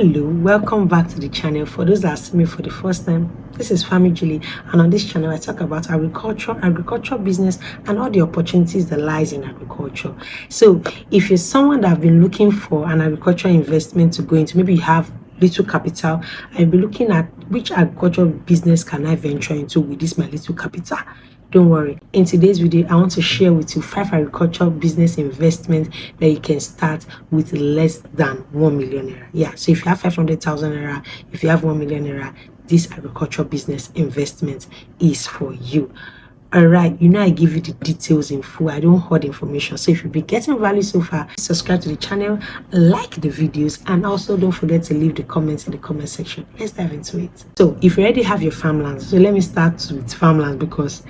Hello, welcome back to the channel. For those that see me for the first time, this is Family Julie, and on this channel I talk about agriculture business, and all the opportunities that lies in agriculture. So if you're someone that have been looking for an agricultural investment to go into, maybe you have little capital, I'll be looking at which agricultural business can I venture into with this my little capital. Don't worry, in today's video I want to share with you 5 agricultural business investments that you can start with less than 1 million naira. Yeah, so if you have 500,000 naira, if you have 1 million naira, this agricultural business investment is for you. All right, I give you the details in full. I don't hoard information. So if you've been getting value so far, subscribe to the channel, like the videos, and also don't forget to leave the comments in the comment section. Let's dive into it. So if you already have your farmlands, so let me start with farmlands, because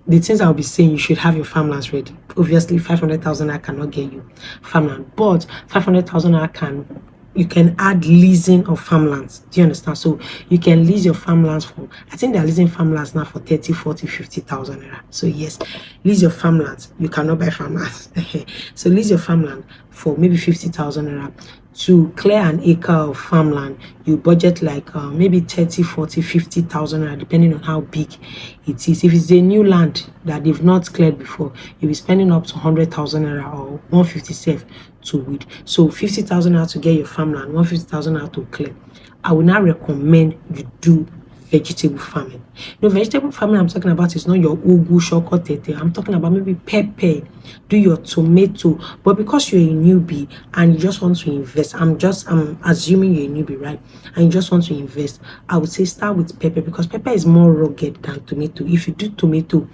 the things I'll be saying, you should have your farmlands ready. Obviously 500,000 I cannot get you farmland, but 500,000 you can add leasing of farmlands. Do you understand? So you can lease your farmlands for, I think they're leasing farmlands now for 30, 40, 50,000 naira. So yes, lease your farmlands. You cannot buy farmlands. So lease your farmland for maybe 50,000 naira. To clear an acre of farmland, you budget like maybe 30, 40, 50,000 naira, depending on how big it is. If it's a new land that they've not cleared before, you'll be spending up to 100,000 naira or 157 to weed. So 50,000 naira to get your farmland, 150,000 naira to clear. I would now recommend you do vegetable farming. Vegetable farming I'm talking about is not your ugu, shoko, tete. I'm talking about maybe pepper, do your tomato. But because you're a newbie and you just want to invest, I'm assuming you're a newbie, right? And you just want to invest, I would say start with pepper, because pepper is more rugged than tomato. If you do tomato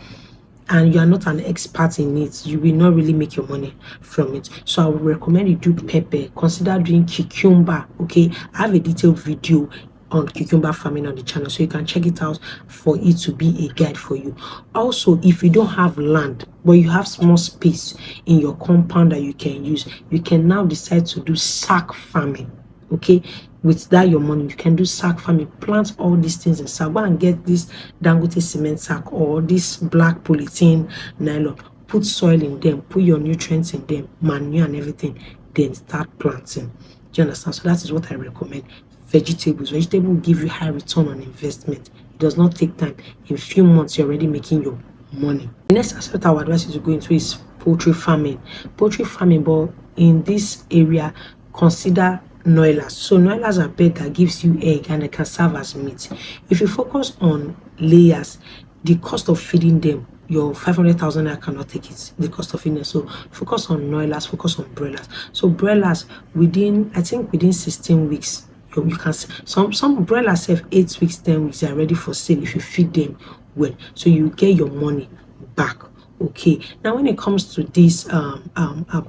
and you are not an expert in it, you will not really make your money from it. So I would recommend you do pepper. Consider doing cucumber. Okay, I have a detailed video on cucumber farming on the channel, so you can check it out for it to be a guide for you. Also, if you don't have land but you have small space in your compound that you can use, you can now decide to do sack farming. Okay, with that your money, you can do sack farming. Plant all these things in sack. Go and get this Dangote cement sack or this black polythene nylon, put soil in them, put your nutrients in them, manure and everything, then start planting. Do you understand? So that is what I recommend. Vegetable will give you high return on investment. It does not take time. In a few months you're already making your money. The next aspect I would advise you to go into is poultry farming. But in this area, consider noilas. So noilas are bird that gives you egg and they can serve as meat. If you focus on layers, the cost of feeding them, your 500,000 I cannot take it, the cost of feeding. So focus on noilas, focus on broilers. So broilers, within 16 weeks, you can see some broilers have 8 weeks, 10 weeks, they are ready for sale if you feed them well. So you get your money back. Okay, now when it comes to this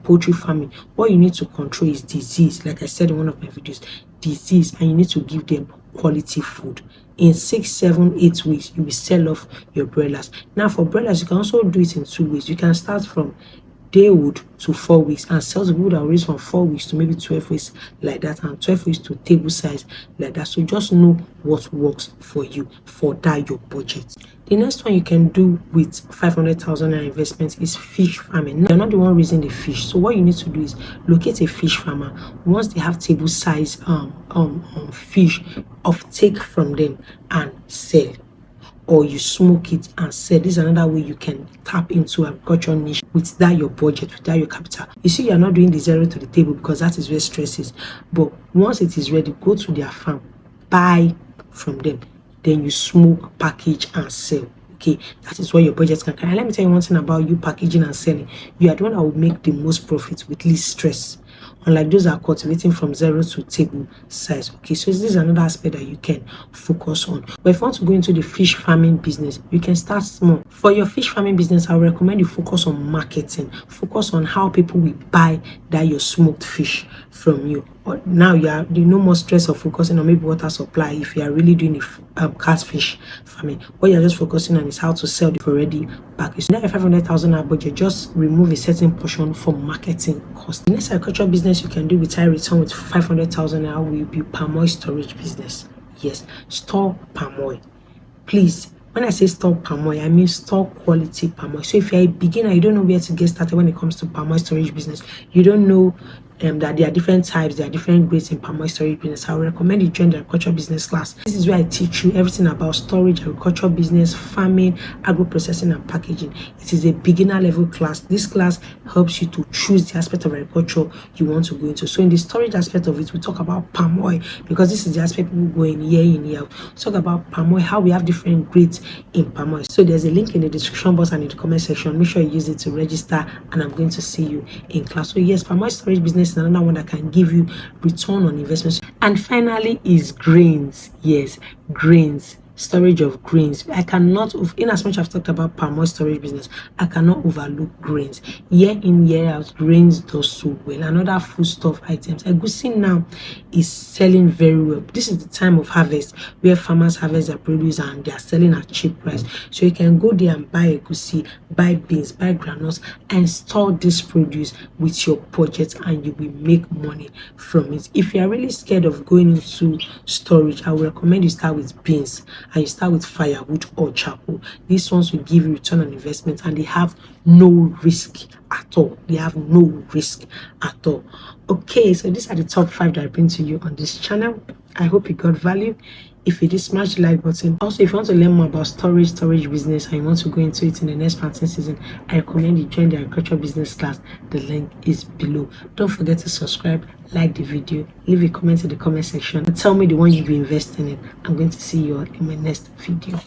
poultry farming, what you need to control is disease. Like I said in one of my videos, disease, and you need to give them quality food. In 6, 7, 8 weeks, you will sell off your broilers. Now for broilers, you can also do it in 2 ways. You can start from daywood to 4 weeks and sell the wood that raise from 4 weeks to maybe 12 weeks like that, and 12 weeks to table size like that. So just know what works for you for that your budget. The next one you can do with 500,000 investment is fish farming. Now, you're not the one raising the fish, so what you need to do is locate a fish farmer. Once they have table size fish, take from them and sell, or you smoke it and sell. This is another way you can tap into agriculture niche with that your budget, with that your capital. You see, you're not doing the zero to the table because that is where stress is. But once it is ready, go to their farm, buy from them, then you smoke, package and sell. Okay, that is where your budget can carry. Let me tell you one thing about you packaging and selling. You are the one that will make the most profit with least stress, unlike those that are cultivating from zero to table size. Okay, so this is another aspect that you can focus on. But if you want to go into the fish farming business, you can start small. For your fish farming business, I would recommend you focus on marketing. Focus on how people will buy that your smoked fish from you. Or now you no more stress of focusing on maybe water supply. If you are really doing a catfish farming, what you're just focusing on is how to sell the already packaged. Now, a 500,000 budget, just remove a certain portion for marketing cost. The next agricultural business you can do with high return with 500,000 will be palm oil storage business. Yes, store palm oil. Please, when I say store palm oil, I mean store quality palm oil. So if you're a beginner, you don't know where to get started when it comes to palm oil storage business, you don't know that there are different types, there are different grades in palm oil storage business. I would recommend you join the agriculture business class. This is where I teach you everything about storage, agriculture business, farming, agro processing, and packaging. It is a beginner level class. This class helps you to choose the aspect of agriculture you want to go into. So in the storage aspect of it, we talk about palm oil, because this is the aspect people go in, year out. Talk about palm oil, how we have different grades in palm oil. So there's a link in the description box and in the comment section. Make sure you use it to register, and I'm going to see you in class. So yes, palm oil storage business is another one that can give you return on investment. And finally is grains. Yes, grains. Storage of grains. I cannot, in as much I've talked about palm oil storage business, I cannot overlook grains. Year in, year out, grains does so well. Another foodstuff items. Egusi now is selling very well. This is the time of harvest where farmers harvest their produce and they are selling at cheap price. So you can go there and buy egusi, buy beans, buy granules, and store this produce with your budget, and you will make money from it. If you are really scared of going into storage, I would recommend you start with beans, and you start with firewood or charcoal. These ones will give you return on investment, and they have no risk at all. They have no risk at all. Okay, so these are the top 5 that I bring to you on this channel. I hope you got value. If you did, smash the like button. Also, if you want to learn more about storage business, and you want to go into it in the next planting season, I recommend you join the agriculture business class. The link is below. Don't forget to subscribe, like the video, leave a comment in the comment section, and tell me the one you'll be investing in. I'm going to see you all in my next video.